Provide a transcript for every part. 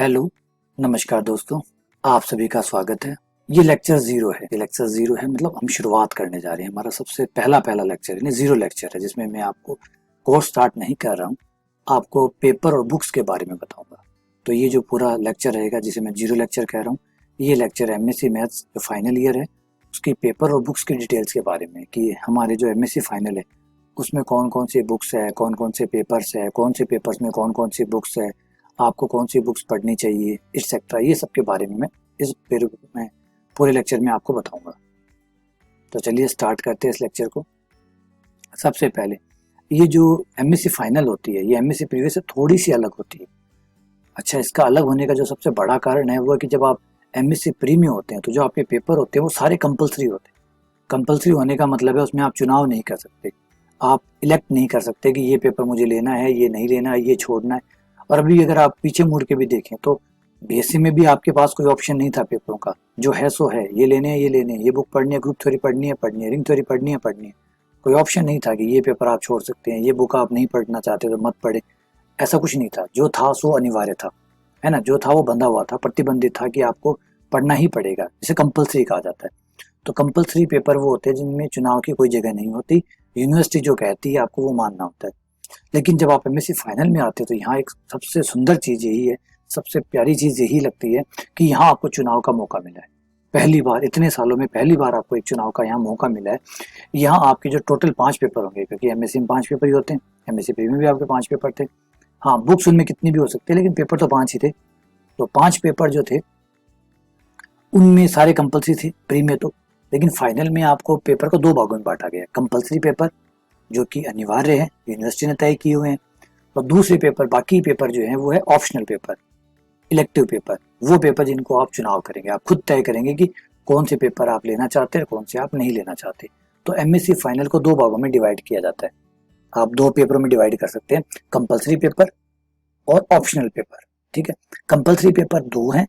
Hello, नमस्कार दोस्तों, आप सभी का स्वागत है। ये लेक्चर ज़ीरो है। ये लेक्चर ज़ीरो है मतलब हम शुरुआत करने जा रहे हैं। हमारा सबसे पहला लेक्चर यानी ज़ीरो लेक्चर है, जिसमें मैं आपको कोर्स स्टार्ट नहीं कर रहा हूँ, आपको पेपर और बुक्स के बारे में बताऊंगा। तो ये जो पूरा लेक्चर रहेगा, जिसे मैं ज़ीरो लेक्चर कह रहा हूँ, ये लेक्चर एमएससी मैथ्स जो फाइनल ईयर है उसकी पेपर और बुक्स की डिटेल्स के बारे में, कि हमारे जो एमएससी फाइनल है उसमें कौन कौन सी बुक्स है, कौन कौन से पेपर्स है, कौन से पेपर्स में कौन कौन सी बुक्स है, आपको कौन सी बुक्स पढ़नी चाहिए, एक्सेट्रा। ये सब के बारे में मैं इस पूरे लेक्चर में आपको बताऊंगा। तो चलिए स्टार्ट करते हैं इस लेक्चर को। सबसे पहले ये जो एमएससी फाइनल होती है, ये एमएससी प्रीवियस से थोड़ी सी अलग होती है। अच्छा, इसका अलग होने का जो सबसे बड़ा कारण है वो है कि जब आप एमएससी प्री में होते हैं तो जो आपके पेपर होते हैं वो सारे कंपलसरी होते हैं। कंपलसरी होने का मतलब है उसमें आप चुनाव नहीं कर सकते, आप इलेक्ट नहीं कर सकते कि ये पेपर मुझे लेना है, ये नहीं लेना है, ये छोड़ना है। और अभी अगर आप पीछे मुड़ के भी देखें तो बीएससी में भी आपके पास कोई ऑप्शन नहीं था पेपरों का। जो है सो है, ये लेने हैं, ये लेने हैं, ये बुक पढ़नी है, ग्रुप थ्योरी पढ़नी है, रिंग थ्योरी पढ़नी है। कोई ऑप्शन नहीं था कि ये पेपर आप छोड़ सकते हैं, ये बुक आप नहीं पढ़ना चाहते तो मत पढ़े। ऐसा कुछ नहीं था। जो था सो अनिवार्य था, है ना। जो था वो बंधा हुआ था, प्रतिबंधित था कि आपको पढ़ना ही पड़ेगा, जिसे कंपलसरी कहा जाता है। तो कंपलसरी पेपर वो होते हैं जिनमें चुनाव की कोई जगह नहीं होती, यूनिवर्सिटी जो कहती है आपको वो मानना होता है। लेकिन जब आप एमएससी फाइनल में आते हैं तो यहाँ एक सबसे सुंदर चीज़ यही है, सबसे प्यारी चीज़ यही लगती है कि यहाँ आपको चुनाव का मौका मिला है। पहली बार, इतने सालों में पहली बार आपको एक चुनाव का यहाँ मौका मिला है। यहाँ आपके जो टोटल 5 पेपर होंगे, क्योंकि एमएससी में 5 पेपर ही होते हैं, एमएससी प्री में भी आपके 5 पेपर थे। हाँ, बुक्स उनमें कितनी भी हो सकती है, लेकिन पेपर तो 5 ही थे। तो 5 पेपर जो थे उनमें सारे कंपलसरी थे प्री में तो, लेकिन फाइनल में आपको पेपर को 2 भागों में बांटा गया। कंपलसरी पेपर जो कि अनिवार्य है, यूनिवर्सिटी ने तय किए हुए हैं, और दूसरे पेपर, बाकी पेपर जो है वो है ऑप्शनल पेपर, इलेक्टिव पेपर। वो पेपर जिनको आप चुनाव करेंगे, आप खुद तय करेंगे कि कौन से पेपर आप लेना चाहते हैं, कौन से आप नहीं लेना चाहते। तो एमएससी फाइनल को 2 भागों में डिवाइड किया जाता है। आप 2 पेपरों में डिवाइड कर सकते हैं, कंपलसरी पेपर और ऑप्शनल पेपर। ठीक है, कंपलसरी पेपर 2 हैं,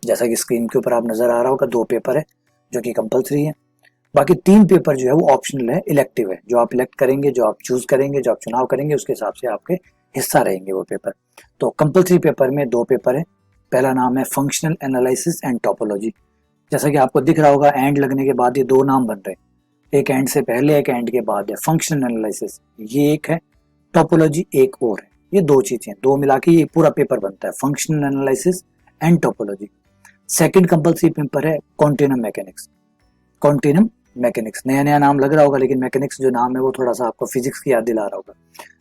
जैसा कि स्क्रीन के ऊपर आप नजर आ रहा होगा, 2 पेपर है जो कि कंपलसरी है। बाकी 3 पेपर जो है वो ऑप्शनल है, इलेक्टिव है। जो आप इलेक्ट करेंगे, जो आप चूज करेंगे, जो आप चुनाव करेंगे, उसके हिसाब से आपके हिस्सा रहेंगे वो पेपर। तो कंपलसरी पेपर में 2 पेपर है। पहला नाम है फंक्शनल एनालिसिस एंड टोपोलॉजी। जैसा कि आपको दिख रहा होगा, एंड लगने के बाद ये 2 नाम बन रहे हैं, एक एंड से पहले, एक एंड के बाद है। फंक्शनल एनालिसिस ये एक है, टोपोलॉजी एक और है। ये 2 चीजें, 2 मिला के ये पूरा पेपर बनता है, functional analysis and topology. Second compulsory paper है कॉन्टिनम मैकेनिक्स। कॉन्टिनम मैकेनिक्स नया नया नाम लग रहा होगा, लेकिन मैकेनिक्स जो नाम है वो थोड़ा सा आपको फिजिक्स की याद दिला रहा होगा,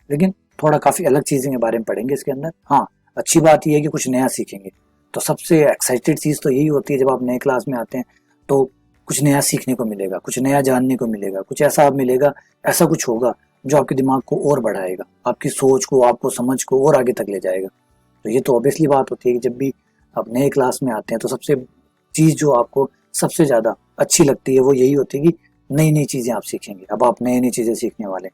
लेकिन थोड़ा काफी अलग चीजें के बारे में पढ़ेंगे इसके अंदर। हाँ, अच्छी बात यह है कि कुछ नया सीखेंगे। तो सबसे एक्साइटेड चीज तो यही होती है जब आप नए क्लास में आते हैं तो कुछ नया सीखने को मिलेगा, कुछ नया जानने को मिलेगा, कुछ ऐसा मिलेगा, ऐसा कुछ होगा जो आपके दिमाग को और बढ़ाएगा, आपकी सोच को, आपको समझ को और आगे तक ले जाएगा। तो ये तो ऑब्वियसली बात होती है कि जब भी आप नए क्लास में आते हैं तो सबसे चीज जो आपको सबसे ज्यादा अच्छी लगती है वो यही होती है कि नई नई चीजें आप सीखेंगे। अब आप नई नई चीजें सीखने वाले,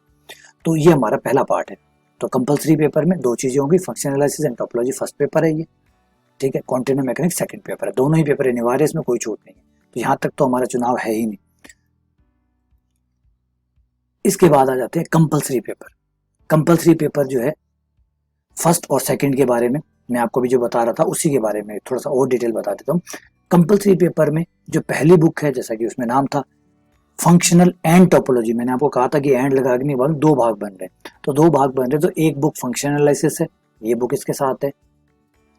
तो ये हमारा पहला पार्ट है। तो कंपलसरी पेपर में 2 चीजें होंगी, functional analysis and topology first paper है ये, ठीक है। कॉन्टिनम मैकेनिक्स सेकंड पेपर है। दोनों ही पेपर अनिवार्य, इसमें कोई छूट नहीं है। तो यहाँ तक तो हमारा चुनाव है ही नहीं। इसके बाद आ जाते हैं कंपलसरी पेपर। कंपलसरी पेपर जो है फर्स्ट और सेकंड के बारे में मैं आपको भी जो बता रहा था उसी के बारे में थोड़ा सा और डिटेल बता देता हूँ। कंपलसरी पेपर में जो पहली बुक है, जैसा कि उसमें नाम था फंक्शनल एंड टोपोलॉजी, मैंने आपको कहा था कि एंड लगाने के बाद 2 भाग बन रहे हैं, तो 2 भाग बन रहे हैं। तो एक बुक फंक्शनल एनालिसिस है, ये बुक इसके साथ है।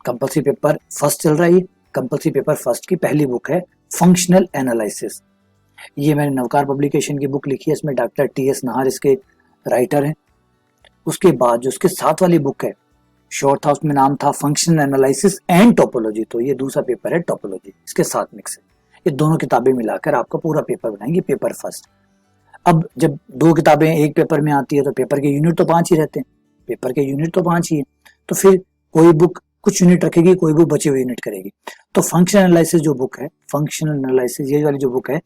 कंपलसरी पेपर फर्स्ट चल रहा है, कंपलसरी पेपर फर्स्ट की पहली बुक है फंक्शनल एनालिसिस। ये मैंने नवकार पब्लिकेशन की बुक लिखी है, इसमें डॉक्टर टीएस नाहर इसके राइटर हैं। उसके बाद जो उसके साथ वाली बुक है, शॉर्ट था, उसमें नाम था फंक्शनल एनालिसिस एंड टोपोलॉजी, तो ये दूसरा पेपर है टोपोलॉजी, इसके साथ मिक्स है। ये दोनों किताबें मिलाकर आपका पूरा पेपर बनाएंगे, पेपर फर्स्ट। अब जब 2 किताबें एक पेपर में आती है तो पेपर के यूनिट तो 5 ही रहते हैं, पेपर के यूनिट तो 5 ही है। तो फिर कोई बुक कुछ यूनिट रखेगी, कोई बुक बचे हुए यूनिट करेगी। तो फंक्शनल एनालिसिस जो बुक है, फंक्शनल एनालिसिस ये वाली जो बुक है,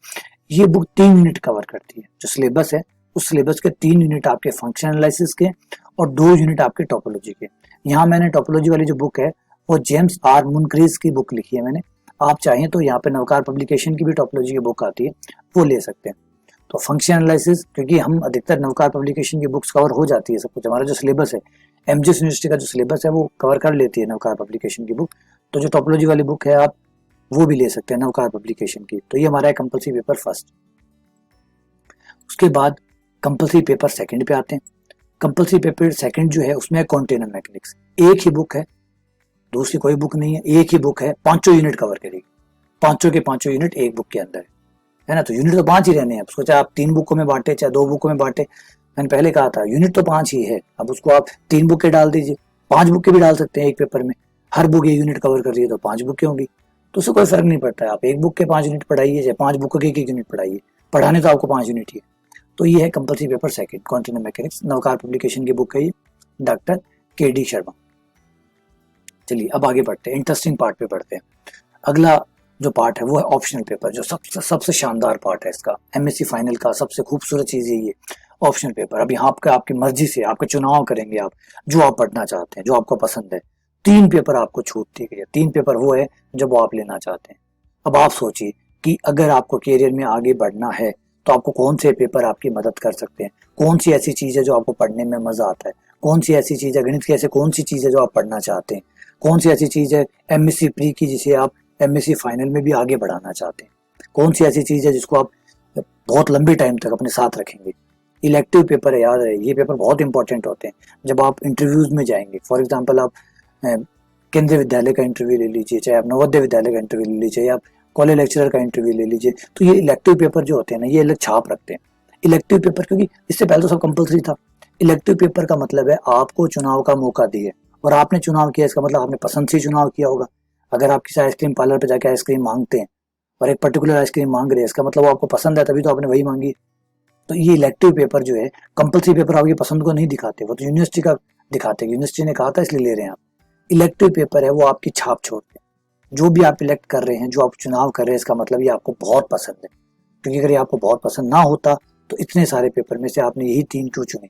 ये बुक 3 यूनिट कवर करती है। जो सिलेबस है उस सिलेबस के 3 यूनिट आपके फंक्शनल एनालिसिस के और 2 यूनिट आपके टोपोलॉजी के। यहाँ मैंने टोपोलॉजी वाली जो बुक है वो जेम्स आर मुनक्रीज की बुक लिखी है मैंने। आप चाहें तो यहाँ पे नवकार पब्लिकेशन की भी टोपोलॉजी की बुक आती है, वो ले सकते हैं। तो फंक्शन एनालिसिस, क्योंकि हम अधिकतर नवकार पब्लिकेशन की बुक्स कवर हो जाती है सब कुछ, हमारा जो सिलेबस है एमजीएस यूनिवर्सिटी का जो सिलेबस है वो कवर कर लेती है नवकार पब्लिकेशन की बुक। तो जो टोपोलॉजी वाली बुक है आप वो भी ले सकते हैं नवकार पब्लिकेशन की। तो ये हमारा है कंपल्सरी पेपर फर्स्ट। उसके बाद कंपल्सरी पेपर सेकंड पे आते हैं। कंपल्सरी पेपर सेकंड जो है उसमें कंटेनर मैकेनिक्स, एक ही बुक है, दूसरी कोई बुक नहीं है, एक ही बुक है, पांचों यूनिट कवर करेगी, पांचों के पांचों यूनिट एक बुक के अंदर है ना। तो यूनिट तो 5 ही रहने हैं, उसको चाहे आप 3 बुकों में बांटे चाहे 2 बुकों में बांटे, मैंने पहले कहा था यूनिट तो 5 ही है। अब उसको आप 3 बुक के डाल दीजिए, 5 बुक के भी डाल सकते हैं एक पेपर में, हर बुक ये यूनिट कवर कर रही है तो 5 बुक होंगी, तो उससे कोई फर्क नहीं पड़ता है। आप एक बुक के 5 यूनिट पढ़ाइए चाहे 5 बुक के 1 यूनिट पढ़ाइए, पढ़ाने तो आपको 5 यूनिट ही है। तो ये है compulsory paper second, container mechanics, Navkar publication की बुक है ये, डॉक्टर के.डी. शर्मा। चलिए अब आगे बढ़ते हैं, इंटरेस्टिंग पार्ट पे बढ़ते हैं। अगला जो पार्ट है वो है ऑप्शनल पेपर, जो सबसे शानदार पार्ट है इसका, एमएससी फाइनल का सबसे खूबसूरत चीज है ये ऑप्शनल पेपर। अब यहाँ आपका आपकी मर्जी से आपका चुनाव करेंगे आप, जो आप पढ़ना चाहते हैं, जो आपको पसंद है। 3 पेपर आपको छूट दी गई है, 3 पेपर वो है जो वो आप लेना चाहते हैं। अब आप सोचिए कि अगर आपको करियर में आगे बढ़ना है तो आपको कौन से पेपर आपकी मदद कर सकते हैं, कौन सी ऐसी चीज है जो आपको पढ़ने में मजा आता है, कौन सी ऐसी चीज है गणित की, ऐसे कौन सी चीज है जो आप पढ़ना चाहते हैं, कौन सी ऐसी चीज है एमएससी प्री की जिसे आप एमएससी फाइनल में भी आगे बढ़ाना चाहते हैं, कौन सी ऐसी चीज है जिसको आप बहुत लंबे टाइम तक अपने साथ रखेंगे। इलेक्टिव पेपर है, याद रहे ये पेपर बहुत इंपॉर्टेंट होते हैं। जब आप इंटरव्यूज में जाएंगे, फॉर एग्जांपल आप केंद्रीय विद्यालय का इंटरव्यू ले लीजिए, चाहे आप नवोदय विद्यालय का इंटरव्यू ले लीजिए, या आप कॉलेज लेक्चरर का इंटरव्यू ले लीजिए, तो ये इलेक्टिव पेपर जो होते हैं ना ये अलग छाप रखते हैं। इलेक्टिव पेपर, क्योंकि इससे पहले तो सब कंपल्सरी था। इलेक्टिव पेपर का मतलब है आपको चुनाव का मौका दिए, और आपने चुनाव किया, इसका मतलब आपने पसंद से चुनाव किया होगा। अगर आप किसी आइसक्रीम पार्लर पे जाके आइसक्रीम मांगते हैं और एक पर्टिकुलर आइसक्रीम मांग रहे हैं, इसका मतलब आपको पसंद है, तभी तो आपने वही मांगी। तो ये इलेक्टिव पेपर जो है, कंपल्सरी पेपर आपकी पसंद को नहीं दिखाते, वो तो यूनिवर्सिटी का दिखाते, यूनिवर्सिटी ने कहा था इसलिए ले रहे हैं आप। इलेक्टिव पेपर है वो आपकी छाप छोड़ते हैं, जो भी आप इलेक्ट कर रहे हैं, जो आप चुनाव कर रहे हैं, इसका मतलब ये आपको बहुत पसंद है। क्योंकि अगर ये आपको बहुत पसंद ना होता तो इतने सारे पेपर में से आपने यही 3 क्यों चुने।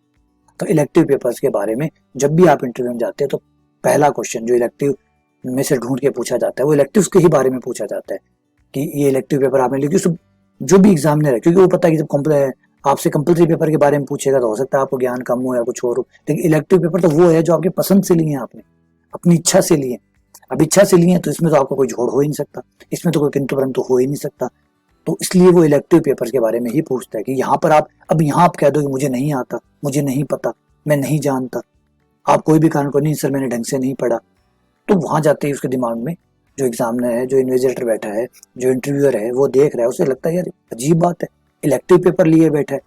तो इलेक्टिव पेपर्स के बारे में जब भी आप इंटरव्यू में जाते हैं तो पहला क्वेश्चन जो इलेक्टिव में से ढूंढ के पूछा जाता है वो इलेक्टिव्स के ही बारे में पूछा जाता है कि ये इलेक्टिव पेपर आपने लिखी। जो भी एग्जामिनर है, क्योंकि वो पता है कि जब आपसे कंपल्सरी पेपर के बारे में पूछेगा तो हो सकता है आपको ज्ञान कम हो या कुछ और हो, लेकिन इलेक्टिव पेपर तो वो है जो आपके पसंद से लिए हैं, आपने अपनी इच्छा से लिए। अब इच्छा से लिए तो इसमें तो आपको कोई झोड़ हो ही नहीं सकता, इसमें तो कोई किंतु परंतु हो ही नहीं सकता। तो इसलिए वो इलेक्टिव पेपर के बारे में ही पूछता है कि यहाँ पर अब यहाँ आप कह दो कि मुझे नहीं आता, मुझे नहीं पता, मैं नहीं जानता, आप कोई भी कारण को नहीं, सर मैंने ढंग से नहीं पढ़ा, तो वहां जाते ही उसके दिमाग में जो एग्जामिनर है, जो इन्वेस्टिगेटर बैठा है, जो इंटरव्यूअर है, वो देख रहा है, उसे लगता है यार अजीब बात है, इलेक्टिव पेपर लिए बैठा है,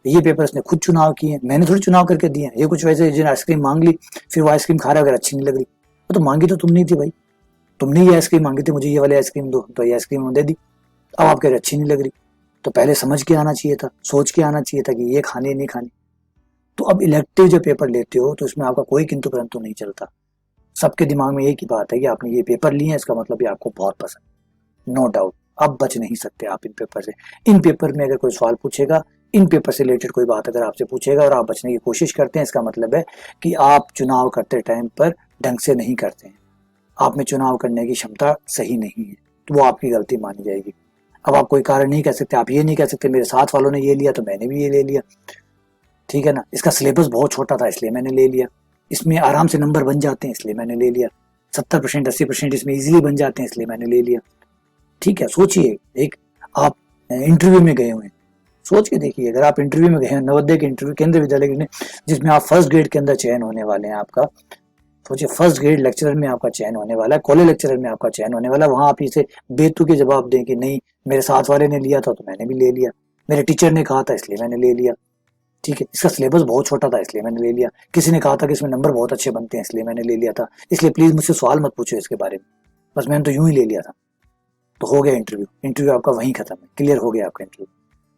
ये पेपर इसने खुद चुनाव किए, मैंने थोड़ी चुनाव करके दिए हैं। ये कुछ वैसे जिन्हें आइसक्रीम मांग ली, फिर वो आइसक्रीम खा रहा है, अगर अच्छी नहीं लग रही, तो मांगी तो तुम नहीं थी भाई, तुमने ये आइसक्रीम मांगी थी, मुझे ये वाली आइसक्रीम दो, तो ये आइसक्रीम दे दी, अब आप कह रहे अच्छी नहीं लग रही, तो पहले समझ के आना चाहिए था, सोच के आना चाहिए था कि ये खानी नहीं खानी। तो अब इलेक्टिव जो पेपर लेते हो तो इसमें आपका कोई किंतु परंतु नहीं चलता, सबके दिमाग में एक ही बात है कि आपने ये पेपर लिए हैं, इसका मतलब ये आपको बहुत पसंद, नो डाउट। अब बच नहीं सकते आप इन पेपर से। इन पेपर में अगर कोई सवाल पूछेगा, इन पेपर से रिलेटेड कोई बात अगर आपसे पूछेगा और आप बचने की कोशिश करते हैं, इसका मतलब है कि आप चुनाव करते टाइम पर ढंग से नहीं करते हैं, आप में चुनाव करने की क्षमता सही नहीं है, तो वो आपकी गलती मानी जाएगी। अब आप कोई कारण नहीं कह सकते, आप ये नहीं कह सकते मेरे साथ वालों ने ये लिया तो मैंने भी ये ले लिया, ठीक है ना, इसका सिलेबस बहुत छोटा था इसलिए मैंने ले लिया, इसमें आराम से नंबर बन जाते हैं इसलिए मैंने ले लिया, 70% 80% इसमें इजीली बन जाते हैं इसलिए मैंने ले लिया। ठीक है, सोचिए, एक आप इंटरव्यू में गए हुए हैं, सोच के देखिए, अगर आप इंटरव्यू में गए हैं, नवोदय के इंटरव्यू, केंद्रीय विद्यालय के, जिसमें आप फर्स्ट ग्रेड के अंदर चयन होने वाले हैं आपका, सोचिए फर्स्ट ग्रेड लेक्चरर में आपका चयन होने वाला है, कॉलेज लेक्चरर में आपका चयन होने वाला है, वहां आप इसे बेतुके जवाब दें कि नहीं मेरे साथ वाले ने लिया था तो मैंने भी ले लिया, मेरे टीचर ने कहा था इसलिए मैंने ले लिया, ठीक है, इसका सिलेबस बहुत छोटा था इसलिए मैंने ले लिया, किसी ने कहा था कि इसमें नंबर बहुत अच्छे बनते हैं इसलिए मैंने ले लिया था, इसलिए प्लीज मुझसे सवाल मत पूछो इसके बारे में, बस मैंने तो यूं ही ले लिया था। तो हो गया इंटरव्यू आपका वहीं खत्म है, क्लियर हो गया आपका इंटरव्यू।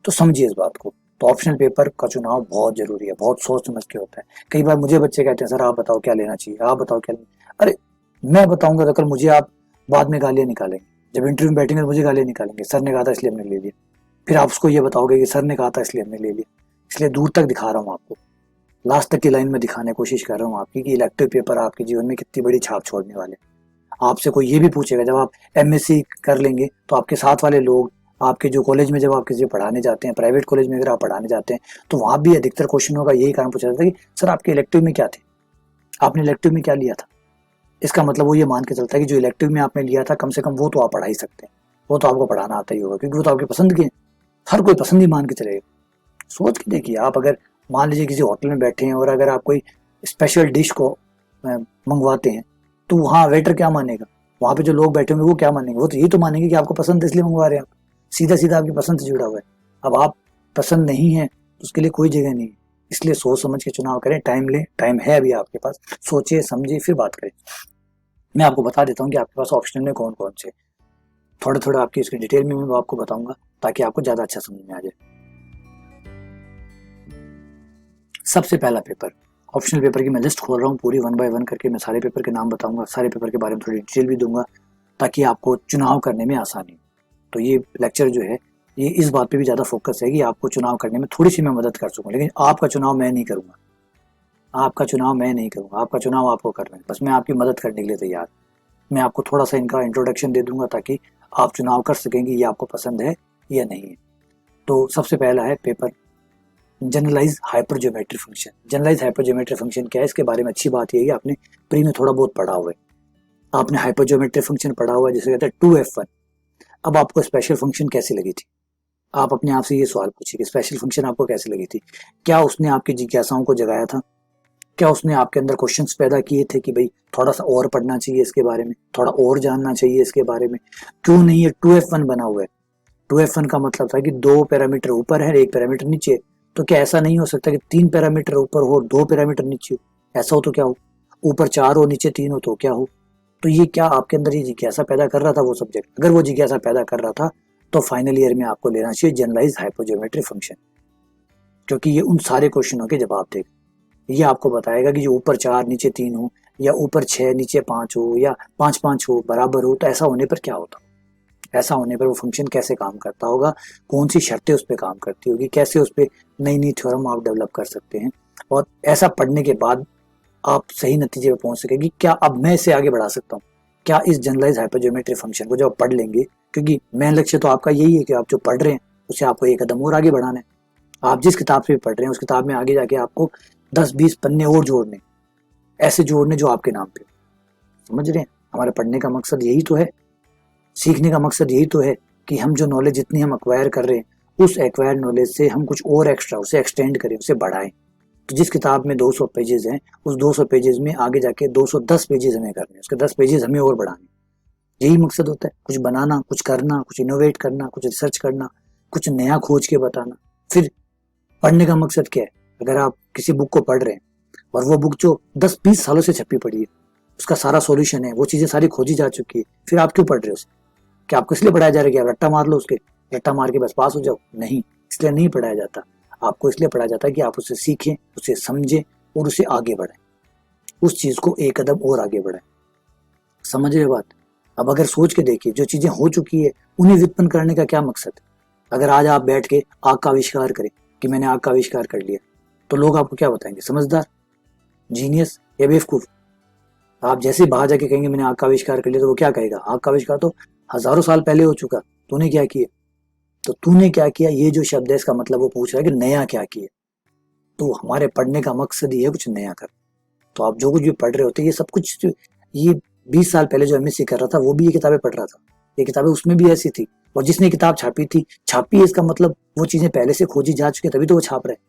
तो समझिए इस बात को। तो ऑप्शनल पेपर का चुनाव बहुत जरूरी है, बहुत सोच समझ के होता है। कई बार मुझे बच्चे कहते हैं सर आप बताओ क्या लेना चाहिए, आप बताओ क्या लेना, अरे मैं बताऊंगा तो कल मुझे आप बाद में गालियां निकालेंगे, जब इंटरव्यू में बैठेंगे तो मुझे गालियां निकालेंगे, सर ने कहा था इसलिए हमने ले लिया, फिर आप उसको ये बताओगे कि सर ने कहा था इसलिए हमने ले लिया। इसलिए दूर तक दिखा रहा हूँ आपको, लास्ट तक की लाइन में दिखाने की कोशिश कर रहा हूँ आपकी कि इलेक्टिव पेपर आपके जीवन में कितनी बड़ी छाप छोड़ने वाले। आपसे कोई ये भी पूछेगा, जब आप एमएससी कर लेंगे तो आपके साथ वाले लोग, आपके जो कॉलेज में जब आप किसी पढ़ाने जाते हैं, प्राइवेट कॉलेज में अगर आप पढ़ाने जाते हैं तो वहां भी अधिकतर क्वेश्चन होगा, यही कारण पूछा जाता है कि सर आपके इलेक्टिव में क्या थे, आपने इलेक्टिव में क्या लिया था, इसका मतलब वो ये मान के चलता है कि जो इलेक्टिव में आपने लिया था कम से कम वो तो आप पढ़ा ही सकते हैं, वो तो आपको पढ़ाना आता ही होगा, क्योंकि वो तो आपकी पसंद के हैं। हर कोई पसंद ही मान के चलेगा। सोच के देखिए, आप अगर मान लीजिए किसी होटल में बैठे हैं और अगर आप कोई स्पेशल डिश को मंगवाते हैं, तो वहाँ वेटर क्या मानेगा, वहाँ पे जो लोग बैठे होंगे वो क्या मानेंगे, वो तो ये तो मानेंगे कि आपको पसंद है इसलिए मंगवा रहे हैं आप, सीधा सीधा आपकी पसंद से जुड़ा हुआ है। अब आप पसंद नहीं है तो उसके लिए कोई जगह नहीं है। इसलिए सोच समझ के चुनाव करें, टाइम लें, टाइम है अभी आपके पास, सोचिए समझिए फिर बात करें। मैं आपको बता देता हूँ कि आपके पास ऑप्शन में कौन कौन से, थोड़ा थोड़ा आपकी इसकी डिटेल में मैं आपको बताऊंगा ताकि आपको ज़्यादा अच्छा समझ में आ जाए। सबसे पहला पेपर, ऑप्शनल पेपर की मैं लिस्ट खोल रहा हूँ पूरी, 1 बाय 1 करके मैं सारे पेपर के नाम बताऊंगा, सारे पेपर के बारे में थोड़ी डिटेल भी दूंगा ताकि आपको चुनाव करने में आसानी हो। तो ये लेक्चर जो है ये इस बात पे भी ज़्यादा फोकस है कि आपको चुनाव करने में थोड़ी सी मैं मदद कर सकूँ, लेकिन आपका चुनाव मैं नहीं करूँगा, आपका चुनाव मैं नहीं करूँगा, आपका चुनाव आपको करना है, बस मैं आपकी मदद करने के लिए तैयार। मैं आपको थोड़ा सा इनका इंट्रोडक्शन दे दूंगा ताकि आप चुनाव कर सकेंगे ये आपको पसंद है या नहीं है। तो सबसे पहला है paper generalize hypergeometry function. Generalize hypergeometry function क्या है, इसके बारे में अच्छी बात यह है कि आपने प्री में थोड़ा बहुत पढ़ा हुआ है, आपने हाइपरज्योमेट्री फंक्शन पढ़ा हुआ है जिसे कहते हैं 2f1। अब आपको स्पेशल फंक्शन कैसी लगी थी, आप अपने आप से ये सवाल पूछिए कि स्पेशल फंक्शन आपको कैसी लगी थी, क्या उसने आपकी जिज्ञासाओं को जगाया था, क्या उसने आपके अंदर क्वेश्चंस पैदा किए थे कि भाई थोड़ा सा और पढ़ना चाहिए इसके बारे में, थोड़ा और जानना चाहिए इसके बारे में। क्यों नहीं है 2f1 बना हुआ है, 2f1 का मतलब था कि 2 पैरामीटर ऊपर है 1 पैरामीटर नीचे, तो क्या ऐसा नहीं हो सकता कि 3 पैरामीटर ऊपर हो 2 पैरामीटर नीचे हो, ऐसा हो तो क्या हो, ऊपर 4 हो नीचे 3 हो तो क्या हो। तो ये क्या आपके अंदर ये जिज्ञासा पैदा कर रहा था वो सब्जेक्ट, अगर वो जिज्ञासा पैदा कर रहा था तो फाइनल ईयर में आपको लेना चाहिए जनरलाइज हाइपरज्योमेट्री फंक्शन, क्योंकि ये उन सारे क्वेश्चनों के जवाब देगा। ये आपको बताएगा कि जो ऊपर 4 नीचे 3 हो, या ऊपर 6 नीचे 5 हो, या 5 हो बराबर हो, तो ऐसा होने पर क्या होता, ऐसा होने पर वो फंक्शन कैसे काम करता होगा, कौन सी शर्तें उस पर काम करती होगी, कैसे उस पर नई नई थ्योरम आप डेवलप कर सकते हैं, और ऐसा पढ़ने के बाद आप सही नतीजे पर पहुंच सकेंगे क्या अब मैं इसे आगे बढ़ा सकता हूँ, क्या इस जनरलाइज हाइपरज्योमेट्री फंक्शन को जब आप पढ़ लेंगे, क्योंकि मेन लक्ष्य तो आपका यही है कि आप जो पढ़ रहे हैं उसे आपको एक कदम और आगे बढ़ाना है। आप जिस किताब से पढ़ रहे हैं उस किताब में आगे जाके आपको 10-20 पन्ने और जोड़ने, ऐसे जोड़ने जो आपके नाम पे, समझ रहे हैं। हमारे पढ़ने का मकसद यही तो है, सीखने का मकसद यही तो है कि हम जो नॉलेज जितनी हम एक्वायर कर रहे हैं उस एक्वायर नॉलेज से हम कुछ और एक्स्ट्रा उसे एक्सटेंड करें, उसे बढ़ाएं। तो जिस किताब में 200 पेजेस हैं उस 200 पेजेस में आगे जाके 210 पेजेस हमें करने, उसके 10 पेजेस हमें और बढ़ाने, यही मकसद होता है। कुछ बनाना, कुछ करना, कुछ इनोवेट करना, कुछ रिसर्च करना, कुछ नया खोज के बताना। फिर पढ़ने का मकसद क्या है, अगर आप किसी बुक को पढ़ रहे हैं और वो बुक जो 10-20 सालों से छपी पड़ी है, उसका सारा सॉल्यूशन है, वो चीजें सारी खोजी जा चुकी है, फिर आप क्यों पढ़ रहे हो उसे, क्या आपको इसलिए पढ़ाया जा रहा है कि आप रट्टा मार लो उसके, रट्टा मार के बस पास हो जाओ, नहीं, इसलिए नहीं पढ़ाया जाता। आपको इसलिए पढ़ाया जाता है कि आप उसे सीखें, उसे समझें और उसे आगे बढ़ाएं, उस चीज को एक कदम और आगे बढ़ाएं। समझ रहे बात। अब अगर सोच के देखिए जो चीजें हो चुकी है उन्हें व्युत्पन्न करने का क्या मकसद है। अगर आज आप बैठ के आग का आविष्कार करें कि मैंने आग का आविष्कार कर लिया, तो लोग आपको क्या बताएंगे, समझदार, जीनियस या बेवकूफ। आप जैसे बाहर जाके कहेंगे मैंने आग का आविष्कार कर लिया, तो वो क्या कहेगा, आग का आविष्कार तो हजारों साल पहले हो चुका, तूने क्या किया। तो तूने क्या किया ये जो शब्द है इसका मतलब वो पूछ रहा है कि नया क्या किया। तो हमारे पढ़ने का मकसद ही है कुछ नया कर। तो आप जो कुछ भी पढ़ रहे होते ये सब कुछ, ये 20 साल पहले जो एमएससी कर रहा था वो भी ये किताबें पढ़ रहा था, ये किताबें उसमें भी ऐसी थी, और जिसने किताब छापी थी, छापी है इसका मतलब वो चीजें पहले से खोजी जा चुकी तभी तो वो छाप रहे हैं।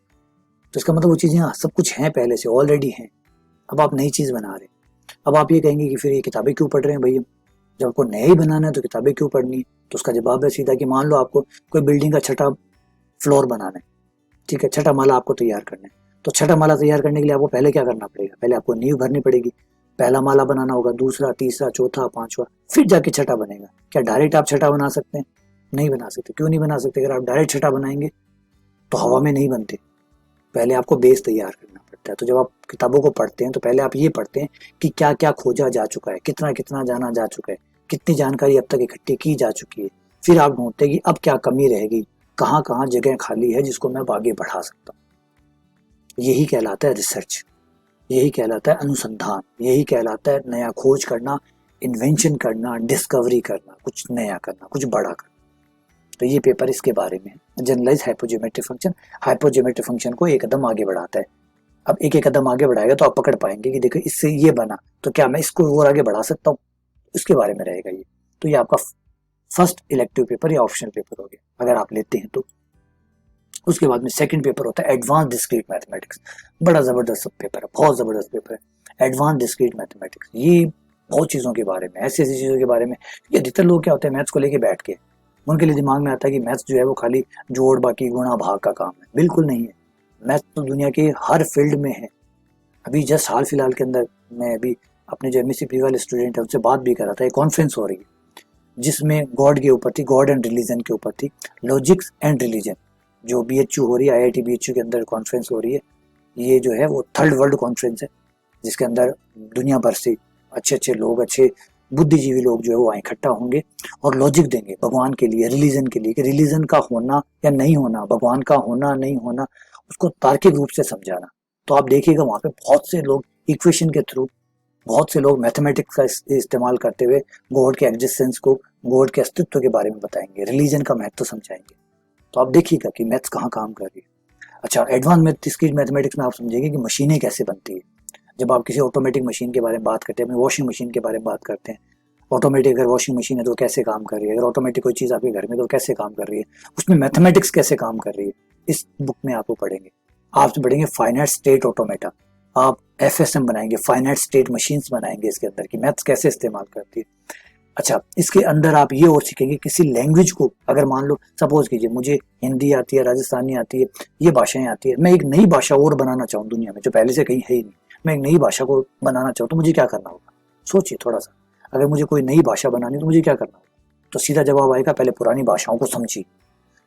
तो इसका मतलब वो चीजें सब कुछ हैं, पहले से ऑलरेडी हैं, अब आप नई चीज बना रहे हैं। अब आप ये कहेंगे कि फिर ये किताबें क्यों पढ़ रहे हैं भैया, जब आपको नया ही बनाना है तो किताबें क्यों पढ़नी है। तो उसका जवाब है सीधा कि मान लो आपको कोई बिल्डिंग का छठा फ्लोर बनाना है, ठीक है, छठा माला आपको तैयार करना है, तो छठा माला तैयार करने के लिए आपको पहले क्या करना पड़ेगा, पहले आपको नींव भरनी पड़ेगी, पहला माला बनाना होगा, दूसरा, तीसरा, चौथा, पांचवा, फिर जाके छठा बनेगा। क्या डायरेक्ट आप छठा बना सकते हैं, नहीं बना सकते। क्यों नहीं बना सकते, अगर आप डायरेक्ट छठा बनाएंगे तो हवा में नहीं बनते, पहले आपको बेस तैयार करना पड़ता है। तो जब आप किताबों को पढ़ते हैं तो पहले आप ये पढ़ते हैं कि क्या क्या खोजा जा चुका है, कितना कितना जाना जा चुका है, कितनी जानकारी अब तक इकट्ठी की जा चुकी है। फिर आप ढूंढते हैं कि अब क्या कमी रहेगी, कहाँ कहाँ जगह खाली है जिसको मैं आगे बढ़ा सकता हूँ। यही कहलाता है रिसर्च, यही कहलाता है अनुसंधान, यही कहलाता है नया खोज करना, इन्वेंशन करना, डिस्कवरी करना, कुछ नया करना, कुछ बड़ा करना। तो ये पेपर इसके बारे में है, जनरलाइज हाइपोज्योमेट्रिक फंक्शन। हाइपोज्योमेट्रिक फंक्शन को एक कदम आगे बढ़ाता है। अब एक एक कदम आगे बढ़ाएगा तो आप पकड़ पाएंगे कि देखो इससे ये बना, तो क्या मैं इसको और आगे बढ़ा सकता हूँ, उसके बारे में रहेगा ये। तो ये आपका फर्स्ट इलेक्टिव पेपर या ऑप्शनल पेपर हो गया अगर आप लेते हैं तो। उसके बाद में सेकंड पेपर होता है एडवांस डिस्क्रीट मैथमेटिक्स। बड़ा जबरदस्त पेपर है, बहुत जबरदस्त पेपर है एडवांस डिस्क्रीट मैथमेटिक्स। ये बहुत चीज़ों के बारे में, ऐसी ऐसी चीज़ों के बारे में, ये अधिकतर लोग क्या होते हैं मैथ्स को लेके बैठ के, उनके लिए दिमाग में आता है कि मैथ्स जो है वो खाली जोड़ बाकी गुणा भाग का काम है। बिल्कुल नहीं है। मैथ्स तो दुनिया के हर फील्ड में है। अभी जस्ट हाल फिलहाल के अंदर मैं अभी अपने जो एमएससी प्री वाले स्टूडेंट है उनसे बात भी कर रहा था, एक कॉन्फ्रेंस हो रही है जिसमें गॉड के ऊपर थी, गॉड एंड रिलीजन के ऊपर थी, लॉजिक्स एंड रिलीजन, जो बीएचयू हो रही है, आईआईटी बीएचयू के अंदर कॉन्फ्रेंस हो रही है। ये जो है वो थर्ड वर्ल्ड कॉन्फ्रेंस है जिसके अंदर दुनिया भर से अच्छे अच्छे लोग, अच्छे बुद्धिजीवी लोग जो है वो वहाँ इकट्ठा होंगे और लॉजिक देंगे भगवान के लिए, रिलीजन के लिए, कि रिलीजन का होना या नहीं होना, भगवान का होना नहीं होना, उसको तार्किक रूप से समझाना। तो आप देखिएगा वहाँ पे बहुत से लोग इक्वेशन के थ्रू, बहुत से लोग मैथमेटिक्स का इस्तेमाल करते हुए गॉड के एग्जिस्टेंस को, गॉड के अस्तित्व के बारे में बताएंगे, रिलीजन का महत्व समझाएंगे। तो आप देखिएगा कि मैथ्स कहाँ काम कर रही है। अच्छा, एडवांस मैथमेटिक्स में आप समझेंगे कि मशीनें कैसे बनती है। जब आप किसी ऑटोमेटिक मशीन के बारे में बात करते हैं, अपनी वॉशिंग मशीन के बारे में बात करते हैं, ऑटोमेटिक अगर वॉशिंग मशीन है तो कैसे काम कर रही है, अगर ऑटोमेटिक कोई चीज़ आपके घर में तो कैसे काम कर रही है, उसमें मैथमेटिक्स कैसे काम कर रही है, इस बुक में आपको पढ़ेंगे। आप पढ़ेंगे फाइनाइट स्टेट ऑटोमेटा, आप एफएसएम बनाएंगे, फाइनाइट स्टेट मशीन्स बनाएंगे इसके अंदर की मैथ्स कैसे इस्तेमाल करती है। अच्छा, इसके अंदर आप ये और सीखेंगे किसी लैंग्वेज को, अगर मान लो सपोज कीजिए मुझे हिंदी आती है, राजस्थानी आती है, ये भाषाएं आती है, मैं एक नई भाषा और बनाना चाहूँ दुनिया में जो पहले से कहीं है ही नहीं, मैं एक नई भाषा को बनाना चाहूँ तो मुझे क्या करना होगा? सोचिए थोड़ा सा। अगर मुझे कोई नई भाषा बनानी तो मुझे क्या करना होगा? तो सीधा जवाब आएगा, पहले पुरानी भाषाओं को समझिए,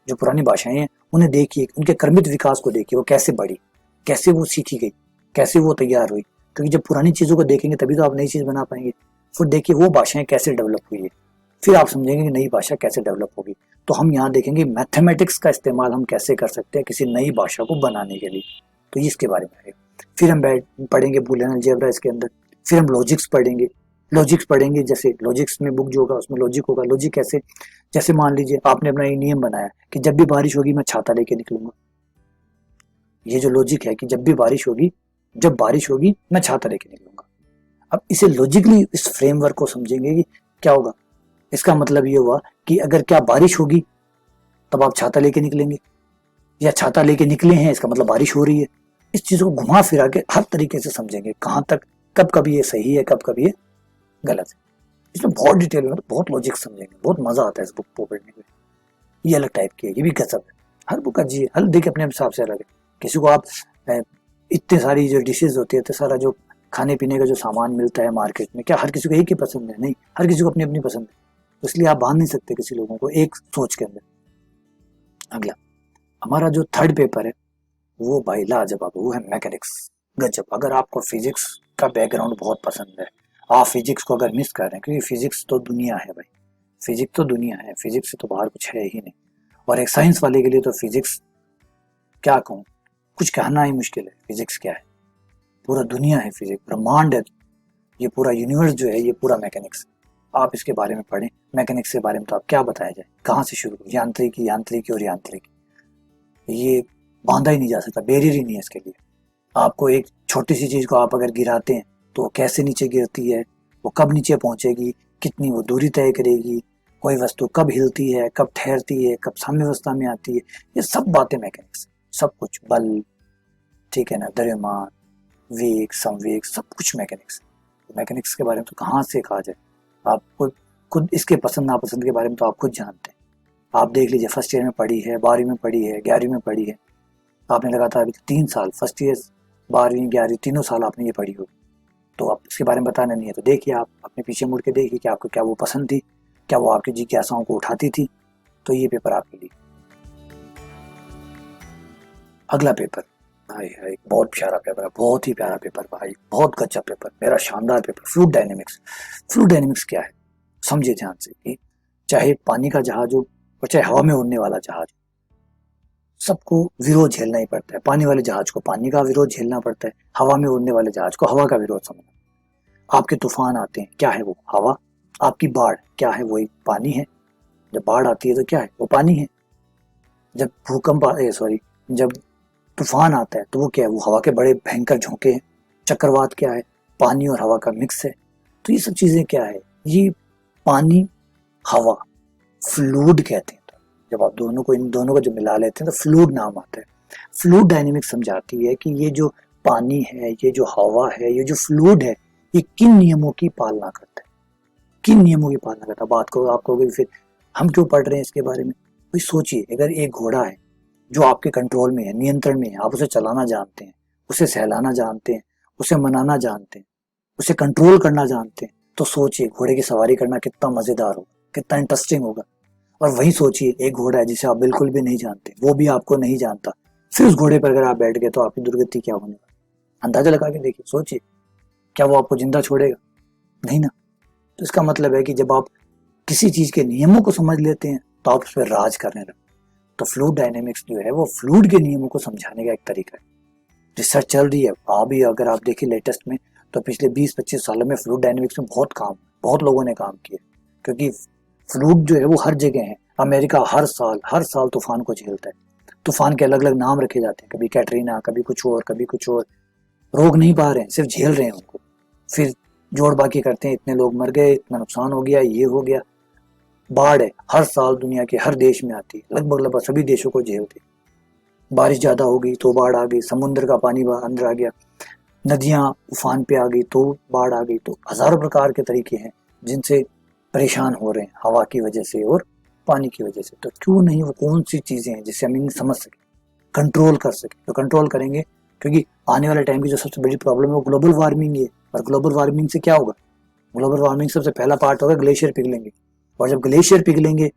जो पुरानी भाषाएं हैं उन्हें देखिए, उनके क्रमित विकास को देखिए, वो कैसे बढ़ी, कैसे वो सीखी गई, कैसे वो तैयार हुई। क्योंकि जब पुरानी चीज़ों को देखेंगे तभी तो आप नई चीज़ बना पाएंगे। फिर देखिए वो भाषाएं कैसे डेवलप हुई है, फिर आप समझेंगे कि नई भाषा कैसे डेवलप होगी। तो हम यहाँ देखेंगे मैथमेटिक्स का इस्तेमाल हम कैसे कर सकते हैं किसी नई भाषा को बनाने के लिए, तो ये इसके बारे में है। फिर हम पढ़ेंगे बूलियन अलजेब्रा इसके अंदर। फिर हम लॉजिक्स पढ़ेंगे, लॉजिक्स पढ़ेंगे, जैसे लॉजिक्स में बुक जो होगा उसमें लॉजिक होगा। लॉजिक कैसे? जैसे मान लीजिए आपने अपना ये नियम बनाया कि जब भी बारिश होगी मैं छाता लेके निकलूंगा। ये जो लॉजिक है कि जब भी बारिश होगी, जब बारिश होगी मैं छाता लेके निकलूंगा। अब इसे लॉजिकली इस फ्रेमवर्क को समझेंगे कि क्या होगा। इसका मतलब ये हुआ कि अगर क्या बारिश होगी तब आप छाता लेके निकलेंगे, या छाता लेके निकले हैं इसका मतलब बारिश हो रही है। इस चीज को घुमा फिरा के हर तरीके से समझेंगे, कहाँ तक कब कभी ये सही है, कब कभी ये गलत है। इसमें बहुत डिटेल में बहुत लॉजिक समझेंगे, बहुत मजा आता है इस बुक को पढ़ने में। ये अलग टाइप की है, ये भी गजब है। हर बुक का जी हर देखिए अपने हिसाब से अलग है। किसी को आप इतने सारी जो डिशेज होती है, इतने सारा जो खाने पीने का जो सामान मिलता है मार्केट में, क्या हर किसी को एक ही पसंद है? नहीं, हर किसी को अपनी अपनी पसंद है। तो इसलिए आप बांध नहीं सकते किसी लोगों को एक सोच के अंदर। अगला हमारा जो थर्ड पेपर है वो भाई लाजवाब, वो है मैकेनिक्स। गजब। अगर आपको फिजिक्स का बैकग्राउंड बहुत पसंद है, आप फिजिक्स को अगर मिस कर रहे हैं, क्योंकि फिजिक्स तो दुनिया है भाई, फिजिक्स तो दुनिया है, फिजिक्स से तो बाहर कुछ है ही नहीं। और एक साइंस वाले के लिए तो फिजिक्स क्या कहूँ, कुछ कहना ही मुश्किल है। फिजिक्स क्या है? पूरा दुनिया है फिजिक्स, ब्रह्मांड है, ये पूरा यूनिवर्स जो है ये पूरा मैकेनिक्स। आप इसके बारे में पढ़ें। मैकेनिक्स के बारे में तो आप क्या बताया जाए, कहाँ से शुरू? यांत्रिकी, यांत्रिकी और यांत्रिकी, ये बांधा ही नहीं जा सकता, बैरियर ही नहीं है इसके लिए। आपको एक छोटी सी चीज को आप अगर गिराते हैं तो वो कैसे नीचे गिरती है, वो कब नीचे पहुंचेगी, कितनी वो दूरी तय करेगी, कोई वस्तु कब हिलती है, कब ठहरती है, कब साम्यावस्था में आती है, ये सब बातें मैकेनिक्स। सब कुछ, बल, ठीक है ना, द्रव्यमान, वेग, संवेग, सब कुछ मैकेनिक्स। मैकेनिक्स के बारे में तो कहाँ से कहा जाए। आप खुद इसके पसंद नापसंद के बारे में तो आप खुद जानते हैं। आप देख लीजिए, फर्स्ट ईयर में पढ़ी है, 12वीं में पढ़ी है, 11वीं में पढ़ी है, आपने लगातार अभी 3 साल, फर्स्ट ईयर, 12वीं, 11वीं, तीनों साल आपने ये पढ़ी हो, तो आप इसके बारे में बताना नहीं है। तो देखिए, आप अपने पीछे मुड़ के देखिए कि आपको क्या वो पसंद थी, क्या वो आपकी जिज्ञासाओं को उठाती थी। तो ये पेपर आपके लिए। अगला पेपर भाई है एक बहुत प्यारा पेपर है, बहुत ही प्यारा पेपर भाई, बहुत गजब पेपर, मेरा शानदार paper, fluid dynamics. Fluid dynamics क्या है समझिए ध्यान से, कि चाहे पानी का जहाज हो और चाहे हवा में उड़ने वाला जहाज, सबको विरोध झेलना ही पड़ता है। पानी वाले जहाज को पानी का विरोध झेलना पड़ता है, हवा में उड़ने वाले जहाज को हवा का विरोध समझना। आपके तूफान आते हैं, क्या है वो? हवा। आपकी बाढ़ क्या है? वही पानी है। जब बाढ़ आती है तो क्या है? वो पानी है। जब भूकंप जब तूफान आता है तो वो क्या है, वो हवा के बड़े भयंकर झोंके हैं। चक्रवात क्या है, पानी और हवा का मिक्स है। तो ये सब चीजें क्या है, ये पानी हवा फ्लूइड कहते हैं। तो जब आप दोनों को, इन दोनों को जब मिला लेते हैं तो फ्लूइड नाम आता है। फ्लूइड डायनेमिक्स समझाती है कि ये जो पानी है, ये जो हवा है, ये जो फ्लूइड है, ये किन नियमों की पालना करता है, किन नियमों की पालना करता है। बात को आप कहोगे फिर हम क्यों पढ़ रहे हैं इसके बारे में। भाई सोचिए, अगर एक घोड़ा है जो आपके कंट्रोल में है, नियंत्रण में है, आप उसे चलाना जानते हैं, उसे सहलाना जानते हैं, उसे मनाना जानते हैं, उसे कंट्रोल करना जानते हैं, तो सोचिए घोड़े की सवारी करना कितना मजेदार होगा, कितना इंटरेस्टिंग होगा। और वही सोचिए एक घोड़ा है जिसे आप बिल्कुल भी नहीं जानते, वो भी आपको नहीं जानता, फिर उस घोड़े पर अगर आप बैठ गए तो आपकी दुर्गति क्या होने वाली, अंदाजा लगा के देखिए, सोचिए, क्या वो आपको जिंदा छोड़ेगा? नहीं ना। तो इसका मतलब है कि जब आप किसी चीज के नियमों को समझ लेते हैं तो आप उस पर राज करने लगते हैं। तो फ्लूइड डायनेमिक्स जो है वो फ्लूइड के नियमों को समझाने का एक तरीका है। रिसर्च चल रही है अभी, अगर आप देखिए लेटेस्ट में, तो पिछले 20-25 सालों में फ्लूइड डायनेमिक्स में बहुत लोगों ने काम किया, क्योंकि फ्लूइड जो है वो हर जगह है। अमेरिका हर साल तूफान को झेलता है। तूफान के अलग अलग नाम रखे जाते हैं, कभी कैटरीना, कभी कुछ और, कभी कुछ और। रोक नहीं पा रहे हैं, सिर्फ झेल रहे हैं उनको। फिर जोड़ बाकी करते हैं, इतने लोग मर गए, इतना नुकसान हो गया, ये हो गया। बाढ़ है, हर साल दुनिया के हर देश में आती है, लगभग सभी देशों को झेलती है। बारिश ज्यादा हो गई तो बाढ़ आ गई, समुद्र का पानी अंदर आ गया, नदियां उफान पे आ गई तो बाढ़ आ गई। तो हजारों प्रकार के तरीके हैं जिनसे परेशान हो रहे हैं हवा की वजह से और पानी की वजह से। तो क्यों नहीं, वो कौन सी चीजें हैं जिससे हम इन्हें समझ सके, कंट्रोल कर सके। तो कंट्रोल करेंगे, क्योंकि आने वाले टाइम की जो सबसे बड़ी प्रॉब्लम है वो ग्लोबल वार्मिंग है। और ग्लोबल वार्मिंग से क्या होगा, ग्लोबल वार्मिंग सबसे पहला पार्ट होगा ग्लेशियर पिघलेंगे। और जब ग्लेशियर पिघलेंगे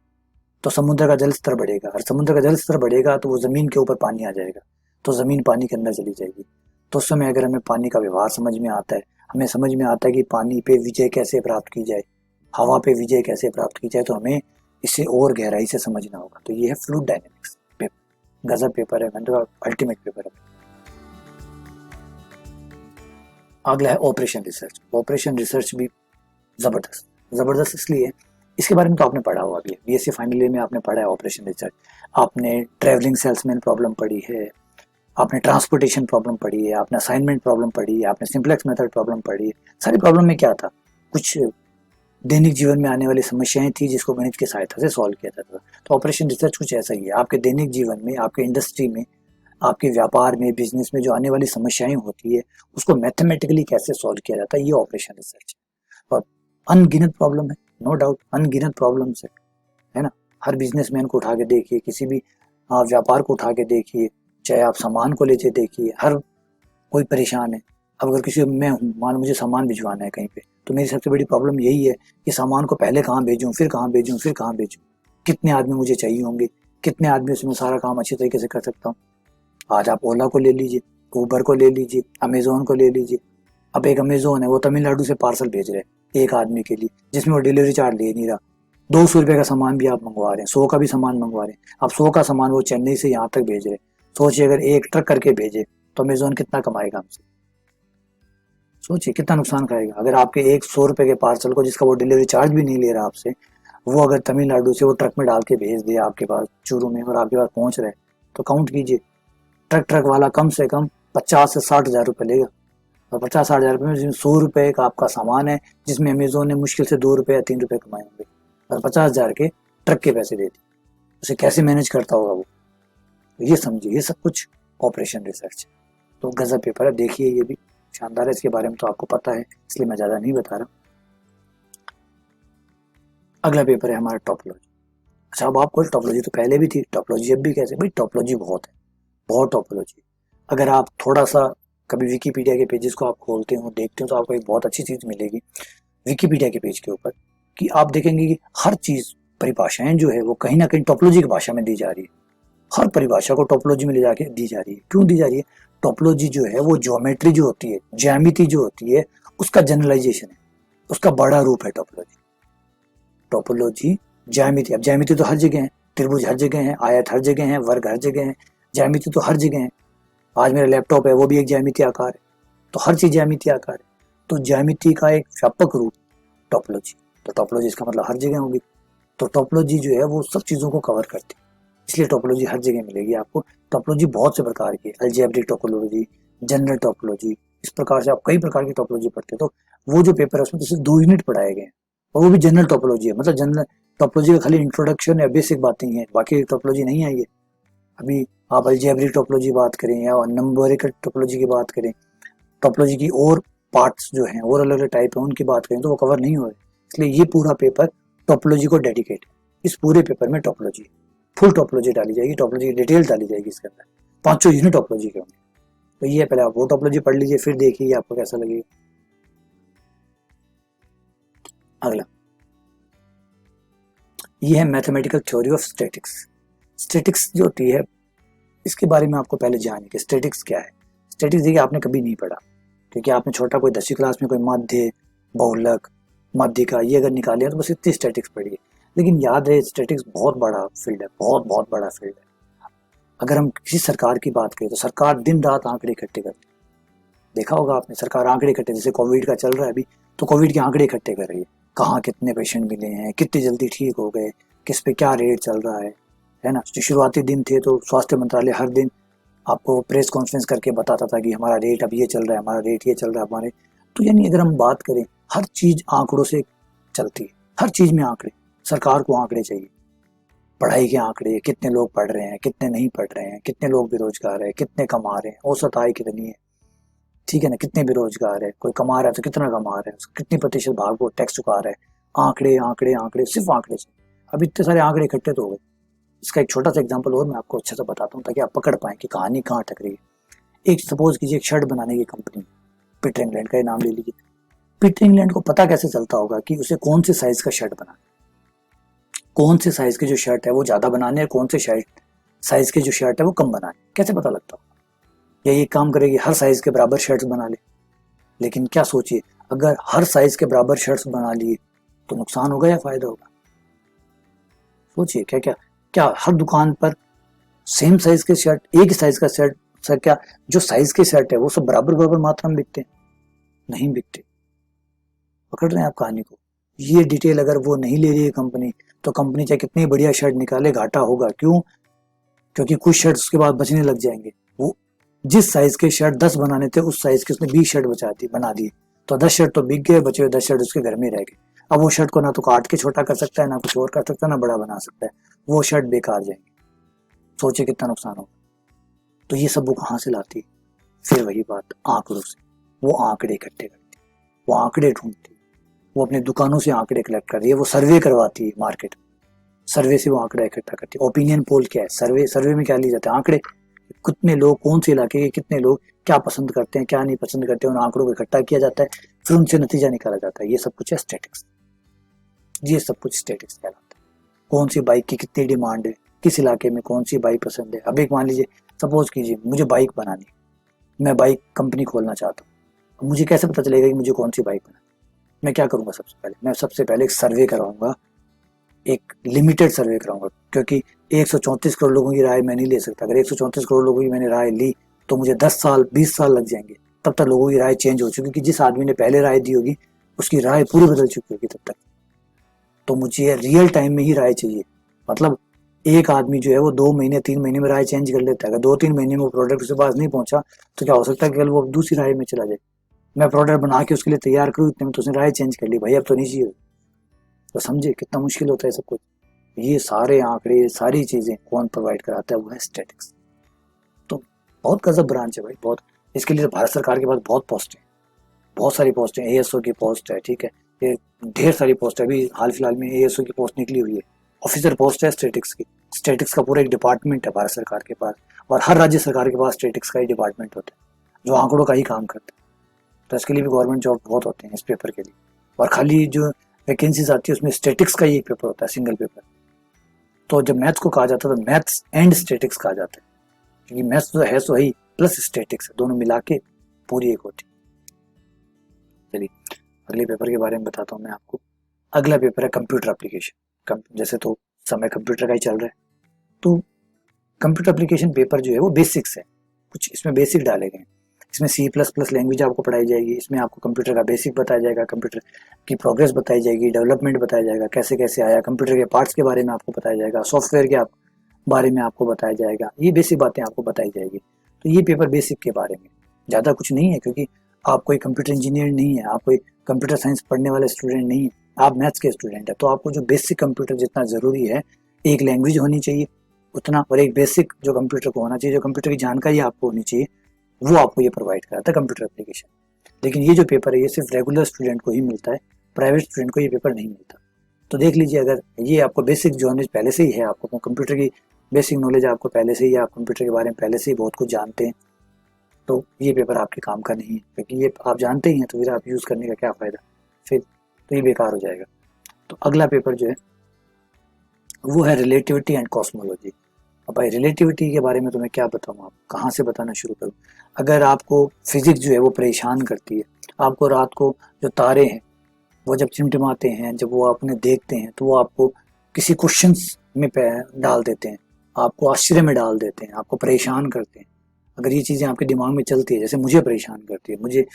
तो समुद्र का जल स्तर बढ़ेगा, और समुद्र का जल स्तर बढ़ेगा तो वो जमीन के ऊपर पानी आ जाएगा, तो जमीन पानी के अंदर चली जाएगी। तो उस समय अगर हमें पानी का व्यवहार समझ में आता है, हमें समझ में आता है कि पानी पे विजय कैसे प्राप्त की जाए, हवा पे विजय कैसे प्राप्त की जाए, तो हमें इसे और गहराई से समझना होगा। तो ये है फ्लूइड डायनेमिक्स पेपर। गजब पेपर है, मैंने तो अल्टीमेट पेपर है। अगला है ऑपरेशन रिसर्च। ऑपरेशन रिसर्च भी जबरदस्त इसलिए, इसके बारे में तो आपने पढ़ा होगा अभी, बीएससी फाइनल ईयर में आपने पढ़ा है ऑपरेशन रिसर्च। आपने ट्रैवलिंग सेल्समैन प्रॉब्लम पढ़ी है, आपने ट्रांसपोर्टेशन प्रॉब्लम पढ़ी है, आपने असाइनमेंट प्रॉब्लम पढ़ी है, आपने सिंपलेक्स मेथड प्रॉब्लम पढ़ी है। सारी प्रॉब्लम में क्या था, कुछ दैनिक जीवन में आने वाली समस्याएं थी जिसको गणित की सहायता से सॉल्व किया जाता था। तो ऑपरेशन रिसर्च कुछ ऐसा ही है, आपके दैनिक जीवन में, आपके इंडस्ट्री में, आपके व्यापार में, बिजनेस में जो आने वाली समस्याएं होती है उसको मैथमेटिकली कैसे सॉल्व किया जाता है, ये ऑपरेशन रिसर्च है। और अनगिनत प्रॉब्लम है, नो डाउट अनगिनत प्रॉब्लम्स है ना। हर बिजनेसमैन को उठा के देखिए, किसी भी व्यापार को उठा के देखिए, चाहे आप सामान को लेके देखिए, हर कोई परेशान है। अब अगर किसी, मैं हूँ, मान मुझे सामान भिजवाना है कहीं पे, तो मेरी सबसे बड़ी प्रॉब्लम यही है कि सामान को पहले कहाँ भेजूँ, फिर कहाँ भेजूँ, फिर कहाँ भेजूँ, कितने आदमी मुझे चाहिए होंगे, कितने आदमी से मैं सारा काम अच्छी तरीके से कर सकता हूँ। आज आप ओला को ले लीजिए, ऊबर को ले लीजिए, अमेजोन को ले लीजिए। अब एक अमेजोन है, वो तमिलनाडु से पार्सल भेज रहे हैं एक आदमी के लिए, जिसमें वो डिलीवरी चार्ज ले नहीं रहा। 200 रुपये का सामान भी आप मंगवा रहे हैं, 100 का भी सामान मंगवा रहे हैं। अब 100 का सामान वो चेन्नई से यहाँ तक भेज रहे हैं। सोचिए अगर एक ट्रक करके भेजे तो अमेजोन कितना कमाएगा हमसे, सोचिए कितना नुकसान खाएगा। अगर आपके एक 100 रुपये के पार्सल को, जिसका वो डिलीवरी चार्ज भी नहीं ले रहा आपसे, वो अगर तमिलनाडु से वो ट्रक में डाल के भेज दिया आपके पास चूरू में, और आपके पास पहुंच रहे, तो काउंट कीजिए, ट्रक वाला कम से कम 50 से 60 हजार रुपये लेगा। और 50-60 हजार रुपये में जिसमें 100 रुपये का आपका सामान है, जिसमें अमेजोन ने मुश्किल से 2 रुपये या 3 रुपये कमाए होंगे, और 50 हजार के ट्रक के पैसे दे दिए, उसे कैसे मैनेज करता होगा वो। ये समझिए, ये सब कुछ ऑपरेशन रिसर्च। तो गजब पेपर है, देखिए, ये भी शानदार है। इसके बारे में तो आपको पता है, इसलिए मैं ज्यादा नहीं बता रहा। अगला पेपर है हमारा टॉपोलॉजी। अच्छा, अब आपको टॉपोलॉजी तो पहले भी थी, टॉपोलॉजी अब भी कैसे, भाई टॉपोलॉजी बहुत है, बहुत टॉपोलॉजी। अगर आप थोड़ा सा कभी विकीपीडिया के पेजेस को आप खोलते हो, देखते हो, तो आपको एक बहुत अच्छी चीज मिलेगी विकीपीडिया के पेज के ऊपर, कि आप देखेंगे कि हर चीज, परिभाषाएं जो है वो कहीं ना कहीं टॉपोलॉजी की भाषा में दी जा रही है। हर परिभाषा को टॉपोलॉजी में ले जाके दी जा रही है। क्यों दी जा रही है? टॉपोलॉजी जो है वो ज्योमेट्री जो होती है, ज्यामिति जो होती है, उसका जनरलाइजेशन है, उसका बड़ा रूप है टॉपोलॉजी। टॉपोलॉजी ज्यामिति, अब ज्यामिति तो हर जगह है, त्रिभुज हर जगह है, आयत हर जगह है, वर्ग हर जगह है, ज्यामिति तो हर जगह है। आज मेरा लैपटॉप है, वो भी एक ज्यामिति आकार है, तो हर चीज ज्यामिति आकार है। तो ज्यामिति का एक व्यापक रूप टॉपोलॉजी। तो टॉपोलॉजी इसका मतलब हर जगह होगी। तो टॉपोलॉजी जो है वो सब चीजों को कवर करती है। इसलिए टोपोलॉजी हर जगह मिलेगी आपको। टोपोलॉजी बहुत से प्रकार की है, अलजेब्रिक टोपोलॉजी, जनरल टोपोलॉजी, इस प्रकार से आप कई प्रकार की टोपोलॉजी पढ़ते हो। तो वो जो पेपर है उसमें तो सिर्फ 2 यूनिट पढ़ाए गए हैं, और वो भी जनरल टोपोलॉजी है, मतलब जनरल टोपोलॉजी का खाली इंट्रोडक्शन या बेसिक बातें ही है, बाकी टोपोलॉजी नहीं आई है। अभी आप अलजेब्रिक टोपोलॉजी बात करें या नंबरिकल टोपोलॉजी की बात करें, टोपोलॉजी की और पार्ट्स जो हैं और अलग अलग टाइप है उनकी बात करें तो वो कवर नहीं हो रहे। इसलिए ये पूरा पेपर टोपोलॉजी को डेडिकेट है। इस पूरे पेपर में टोपोलॉजी, फुल टोपोलॉजी डाली जाएगी, टोपोलॉजी की डिटेल डाली जाएगी इसके अंदर, 500 यूनिट टोपोलॉजी के होंगे। तो ये पहले आप वो टोपोलॉजी पढ़ लीजिए, फिर देखिए आपको कैसा लगेगा। अगला ये है mathematical theory of statics. Statics जो होती है इसके बारे में आपको पहले जानिए कि स्टैटिक्स क्या है। स्टैटिक्स देखिए आपने कभी नहीं पढ़ा, क्योंकि आपने छोटा कोई 10वीं क्लास में कोई माध्य, बहुलक, माध्यिका ये अगर निकाले तो बस इतनी स्टैटिक्स पढ़ी है। लेकिन याद रहे स्टैटिक्स बहुत बड़ा फील्ड है, बहुत बहुत बड़ा फील्ड है। अगर हम किसी सरकार की बात करें तो सरकार दिन रात आंकड़े इकट्ठे करती है। देखा होगा आपने, सरकार आंकड़े इकट्ठे, जैसे कोविड का चल रहा है अभी, तो कोविड के आंकड़े इकट्ठे कर रही है, कहाँ कितने पेशेंट मिले हैं, कितनी जल्दी ठीक हो गए, किस पे क्या रेट चल रहा है ना। जो शुरुआती दिन थे तो स्वास्थ्य मंत्रालय हर दिन आपको प्रेस कॉन्फ्रेंस करके बताता था कि हमारा रेट अब ये चल रहा है, हमारा रेट ये चल रहा है हमारे। तो यानी अगर हम बात करें, हर चीज आंकड़ों से चलती है, हर चीज में आंकड़े, सरकार को आंकड़े चाहिए। पढ़ाई के आंकड़े, कितने लोग पढ़ रहे हैं, कितने नहीं पढ़ रहे हैं, कितने लोग बेरोजगार है, कितने कमा रहे हैं, औसत आय कितनी है, ठीक है ना, कितने बेरोजगार है, कोई कमा रहा है तो कितना कमा रहा है, कितनी प्रतिशत भाग वो टैक्स चुका रहा है। आंकड़े आंकड़े आंकड़े, सिर्फ आंकड़े से। अब इतने सारे आंकड़े इकट्ठे तो हो गए। इसका एक छोटा सा एग्जांपल और मैं आपको अच्छे से बताता हूँ ताकि आप पकड़ पाएं कि कहानी कहाँ अटक रही है। एक सपोज कीजिए एक शर्ट बनाने की कंपनी, पीटर इंग्लैंड का नाम ले लीजिए। पीटर इंग्लैंड को पता कैसे चलता होगा कि उसे कौन से साइज का शर्ट बनाना, कौन से साइज की जो शर्ट है वो ज्यादा बनाने है, कौन से साइज के जो शर्ट है वो कम बनाने, कैसे पता लगता होगा? या ये काम करेगी हर साइज के बराबर शर्ट्स बना ले। लेकिन क्या सोचिए, अगर हर साइज के बराबर शर्ट्स बना लिए तो नुकसान होगा या फायदा होगा? सोचिए, क्या क्या क्या हर दुकान पर सेम साइज के शर्ट, एक ही साइज का शर्ट, सर क्या जो साइज के शर्ट है वो सब बराबर बराबर मात्रा में बिकते हैं? नहीं बिकते। पकड़ रहे हैं आप कहानी को? ये डिटेल अगर वो नहीं ले रही है कंपनी, तो कंपनी चाहे कितनी बढ़िया शर्ट निकाले घाटा होगा। क्यों? क्योंकि कुछ शर्ट उसके बाद बचने लग जाएंगे। वो जिस साइज के शर्ट 10 बनाने थे उस साइज के उसने 20 शर्ट बना दिए, तो 10 शर्ट तो बिक गए, बचे हुए 10 शर्ट उसके घर में रह गए। अब वो शर्ट को ना तो काट के छोटा कर सकता है, ना कुछ और कर सकता है, ना बड़ा बना सकता है, वो शर्ट बेकार जाएंगे। सोचे कितना नुकसान होगा। तो ये सब वो कहाँ से लाती है? फिर वही बात, आंकड़ों से। वो आंकड़े इकट्ठे करती है, वो आंकड़े ढूंढती है, वो अपनी दुकानों से आंकड़े कलेक्ट कर रही है, वो सर्वे करवाती है मार्केट, सर्वे से वो आंकड़ा इकट्ठा करती है। ओपिनियन पोल क्या है? सर्वे में क्या लिए जाते हैं? आंकड़े। कितने लोग, कौन से इलाके के कितने लोग क्या पसंद करते हैं, क्या नहीं पसंद करते हैं, उन आंकड़ों को इकट्ठा किया जाता है, फिर उनसे नतीजा निकाला जाता है। ये सब कुछ है स्टैटिक्स। ये सब कुछ स्टैटिक्स कहलाता है। कौन सी बाइक की कितनी डिमांड है, किस इलाके में कौन सी बाइक पसंद है। अब एक मान लीजिए, सपोज कीजिए मुझे बाइक बनानी, मैं बाइक कंपनी खोलना चाहता हूँ। मुझे कैसे पता चलेगा कि मुझे कौन सी बाइक बनानी? मैं क्या करूंगा? सबसे पहले एक सर्वे करवाऊंगा, एक लिमिटेड सर्वे कराऊंगा, क्योंकि 134 करोड़ लोगों की राय मैं नहीं ले सकता। अगर 134 करोड़ लोगों की मैंने राय ली तो मुझे 10 साल 20 साल लग जाएंगे। तब तक लोगों की राय चेंज हो चुकी, क्योंकि जिस आदमी ने पहले राय दी होगी उसकी राय पूरी बदल चुकी होगी तब तक। तो मुझे रियल टाइम में ही राय चाहिए। मतलब एक आदमी जो है वो 2 महीने 3 महीने में राय चेंज कर लेता है। अगर 2-3 महीने में वो प्रोडक्ट उसके पास नहीं पहुंचा तो क्या हो सकता है कि कल वो दूसरी राय में चला जाए। मैं प्रोडक्ट बना के उसके लिए तैयार करूँ, इतने में तो उसने राय चेंज कर ली, भाई अब तो नहीं चाहिए। तो समझे कितना मुश्किल होता है सब कुछ। ये सारे आंकड़े, सारी चीजें कौन प्रोवाइड कराता है? वो है स्टैटिक्स। तो बहुत गजब ब्रांच है भाई, बहुत। इसके लिए तो भारत सरकार के पास बहुत पोस्ट है, बहुत सारी पोस्ट है। एएसओ की पोस्ट है, ठीक है, ये ढेर सारी पोस्ट है। अभी हाल फिलहाल में एएसओ की पोस्ट निकली हुई है, ऑफिसर पोस्ट है स्टैटिक्स की। स्टैटिक्स का पूरा एक डिपार्टमेंट है भारत सरकार के पास, और हर राज्य सरकार के पास स्टैटिक्स का ही डिपार्टमेंट होता है जो आंकड़ों का ही काम करता है। तो इसके लिए भी गवर्नमेंट जॉब बहुत होते हैं इस पेपर के लिए। और खाली जो वैकेंसीज आती है उसमें स्टैटिक्स का ही एक पेपर होता है, सिंगल पेपर। तो जब मैथ्स को कहा जाता है तो मैथ्स एंड स्टैटिक्स कहा जाता है, क्योंकि मैथ्स तो है सो ही प्लस स्टैटिक्स, दोनों मिला के पूरी एक होती। चलिए अगले पेपर के बारे में बताता हूँ मैं आपको। अगला पेपर है कंप्यूटर एप्लीकेशन। जैसे तो समय कंप्यूटर का ही चल रहा है, तो कंप्यूटर एप्लीकेशन पेपर जो है वो बेसिक्स है, कुछ इसमें बेसिक डाले गए हैं। इसमें C++ लैंग्वेज आपको पढ़ाई जाएगी, इसमें आपको कंप्यूटर का बेसिक बताया जाएगा, कंप्यूटर की प्रोग्रेस बताई जाएगी, डेवलपमेंट बताया जाएगा, कैसे कैसे आया, कंप्यूटर के पार्ट्स के बारे में आपको बताया जाएगा, सॉफ्टवेयर के आप बारे में आपको बताया जाएगा, ये बेसिक बातें आपको बताई जाएगी। तो ये पेपर बेसिक के बारे में, ज़्यादा कुछ नहीं है, क्योंकि आप कोई कंप्यूटर इंजीनियर नहीं है, आप कोई कंप्यूटर साइंस पढ़ने वाले स्टूडेंट नहीं है, आप मैथ्स के स्टूडेंट है। तो आपको जो बेसिक कंप्यूटर जितना ज़रूरी है, एक लैंग्वेज होनी चाहिए उतना, और एक बेसिक जो कंप्यूटर को होना चाहिए, जो कंप्यूटर की जानकारी आपको होनी चाहिए, वो आपको ये प्रोवाइड कराता है कंप्यूटर एप्लीकेशन। लेकिन ये जो पेपर है ये सिर्फ रेगुलर स्टूडेंट को ही मिलता है, प्राइवेट स्टूडेंट को ये पेपर नहीं मिलता। तो देख लीजिए, अगर ये आपको बेसिक नॉलेज पहले से ही है, आपको कंप्यूटर की बेसिक नॉलेज आपको पहले से ही है, आप कंप्यूटर के बारे में पहले से ही बहुत कुछ जानते हैं, तो ये पेपर आपके काम का नहीं है, क्योंकि ये आप जानते ही हैं, तो फिर आप यूज़ करने का क्या फ़ायदा, फिर तो ये बेकार हो जाएगा। तो अगला पेपर जो है वो है रिलेटिविटी एंड कॉस्मोलॉजी। अब भाई रिलेटिविटी के बारे में तो मैं क्या बताऊँ, आप कहाँ से बताना शुरू करूँ। अगर आपको फिजिक्स जो है वो परेशान करती है, आपको रात को जो तारे हैं वो जब टिमटिमाते हैं, जब वो आपने देखते हैं, तो वो आपको किसी क्वेश्चंस में डाल देते हैं, आपको आश्चर्य में डाल देते हैं, आपको परेशान करते हैं। अगर ये चीज़ें आपके दिमाग में चलती है, जैसे मुझे परेशान करती है, मुझे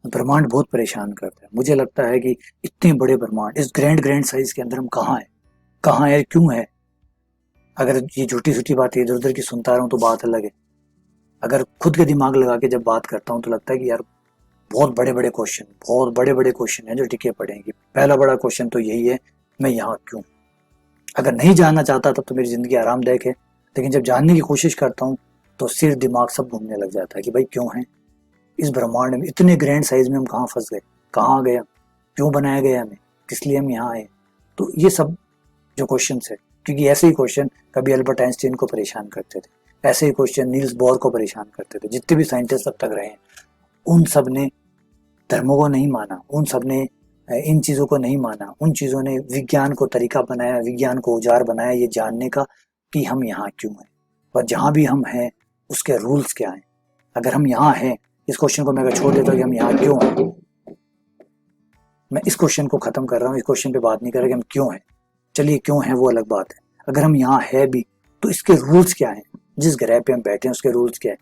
ब्रह्मांड बहुत परेशान करता है, मुझे लगता है कि इतने बड़े ब्रह्मांड इस ग्रैंड साइज के अंदर हम कहाँ है, क्यों है। अगर ये झूठी सूठी बात इधर उधर की सुनता रहा हूँ तो बात अलग है, अगर खुद के दिमाग लगा के जब बात करता हूँ तो लगता है कि यार बहुत बड़े बड़े क्वेश्चन हैं जो टिके पड़े हैं। कि पहला बड़ा क्वेश्चन तो यही है, मैं यहाँ क्यों। अगर नहीं जानना चाहता तब तो मेरी ज़िंदगी आरामदायक है, लेकिन जब जानने की कोशिश करता हूँ तो सिर दिमाग सब घूमने लग जाता है कि भाई क्यों है इस ब्रह्मांड में, इतने ग्रैंड साइज में हम कहाँ फंस गए, कहाँ आ गए, क्यों बनाया गया हमें, किस लिए हम यहाँ आए। तो ये सब जो क्वेश्चन है, क्योंकि ऐसे ही क्वेश्चन कभी अल्बर्ट आइंस्टीन को परेशान करते थे, ऐसे ही क्वेश्चन नील्स बोर को परेशान करते थे, जितने भी साइंटिस्ट अब तक रहे हैं उन सब ने धर्मों को नहीं माना, उन सब ने इन चीज़ों को नहीं माना, उन चीज़ों ने विज्ञान को तरीका बनाया, विज्ञान को औजार बनाया ये जानने का कि हम यहाँ क्यों हैं, और जहाँ भी हम हैं उसके रूल्स क्या हैं। अगर हम यहाँ हैं, इस क्वेश्चन को मैं अगर छोड़ देता हूँ कि हम यहाँ क्यों हैं, मैं इस क्वेश्चन को खत्म कर रहा हूँ, इस क्वेश्चन पे बात नहीं कर रहा कि हम क्यों हैं। चलिए क्यों हैं वो अलग बात है, अगर हम यहाँ है भी तो इसके रूल्स क्या हैं, जिस ग्रह पे हम बैठे हैं उसके रूल्स क्या है।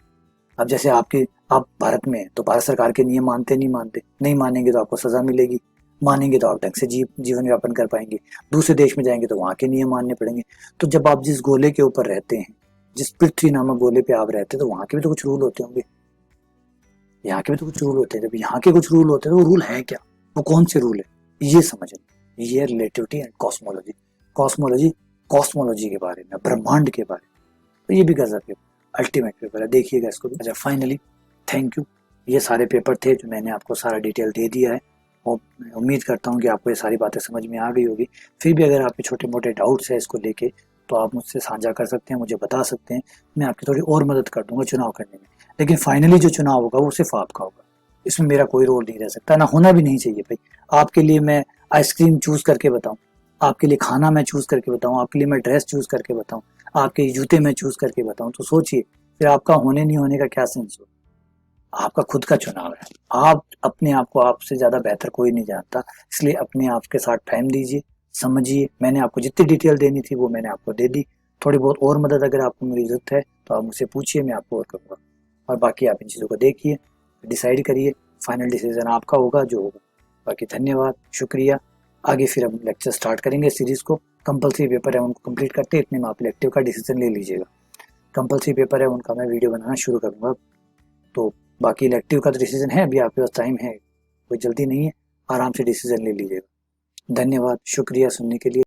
अब जैसे आप भारत में हैं तो भारत सरकार के नियम मानते नहीं मानेंगे तो आपको सजा मिलेगी, मानेंगे तो आप ढंग से जीवन यापन कर पाएंगे। दूसरे देश में जाएंगे तो वहाँ के नियम मानने पड़ेंगे। तो जब आप जिस गोले के ऊपर रहते हैं, जिस पृथ्वी नामक गोले पे आप रहते हैं, तो वहाँ के भी तो कुछ रूल होते होंगे, यहाँ के भी तो कुछ रूल होते हैं। जब यहाँ के कुछ रूल होते हैं तो वो रूल है क्या, वो कौन से रूल है, ये समझना। ये रिलेटिविटी एंड कॉस्मोलॉजी, कॉस्मोलॉजी के बारे में, ब्रह्मांड के बारे में। तो ये भी गजब है, अल्टीमेट पेपर है, देखिएगा इसको भी। अच्छा फाइनली थैंक यू, ये सारे पेपर थे जो मैंने आपको सारा डिटेल दे दिया है, और उम्मीद करता हूँ कि आपको ये सारी बातें समझ में आ गई होगी। फिर भी अगर आपके छोटे मोटे डाउट्स हैं इसको लेके तो आप मुझसे साझा कर सकते हैं, मुझे बता सकते हैं, मैं आपकी थोड़ी और मदद कर दूंगा चुनाव करने में। लेकिन फाइनली जो चुनाव होगा वो सिर्फ आपका होगा, इसमें मेरा कोई रोल नहीं रह सकता, ना होना भी नहीं चाहिए भाई। आपके लिए मैं आइसक्रीम चूज करके बताऊं, आपके लिए खाना मैं चूज करके बताऊं, आपके लिए मैं ड्रेस चूज करके बताऊं, आपके जूते मैं चूज करके बताऊं, तो सोचिए फिर आपका होने नहीं होने का क्या सेंस हो। आपका खुद का चुनाव है, आप अपने आप को आपसे ज्यादा बेहतर कोई नहीं जानता, इसलिए अपने आप के साथ टाइम दीजिए, समझिए। मैंने आपको जितनी डिटेल देनी थी वो मैंने आपको दे दी। थोड़ी बहुत और मदद अगर आपको मेरी जरूरत है तो आप मुझसे पूछिए, मैं आपको और करूँगा। और बाकी आप इन चीज़ों को देखिए, डिसाइड करिए, फाइनल डिसीजन आपका होगा जो होगा। बाकी धन्यवाद, शुक्रिया। आगे फिर हम लेक्चर स्टार्ट करेंगे सीरीज को। कंपलसरी पेपर है उनको कंप्लीट करते, इतने में आप इलेक्टिव का डिसीजन ले लीजिएगा। कंपलसरी पेपर है उनका मैं वीडियो बनाना शुरू करूँगा। तो बाकी इलेक्टिव का तो डिसीजन है, अभी आपके पास टाइम है, कोई जल्दी नहीं है, आराम से डिसीजन ले लीजिएगा। धन्यवाद, शुक्रिया सुनने के लिए।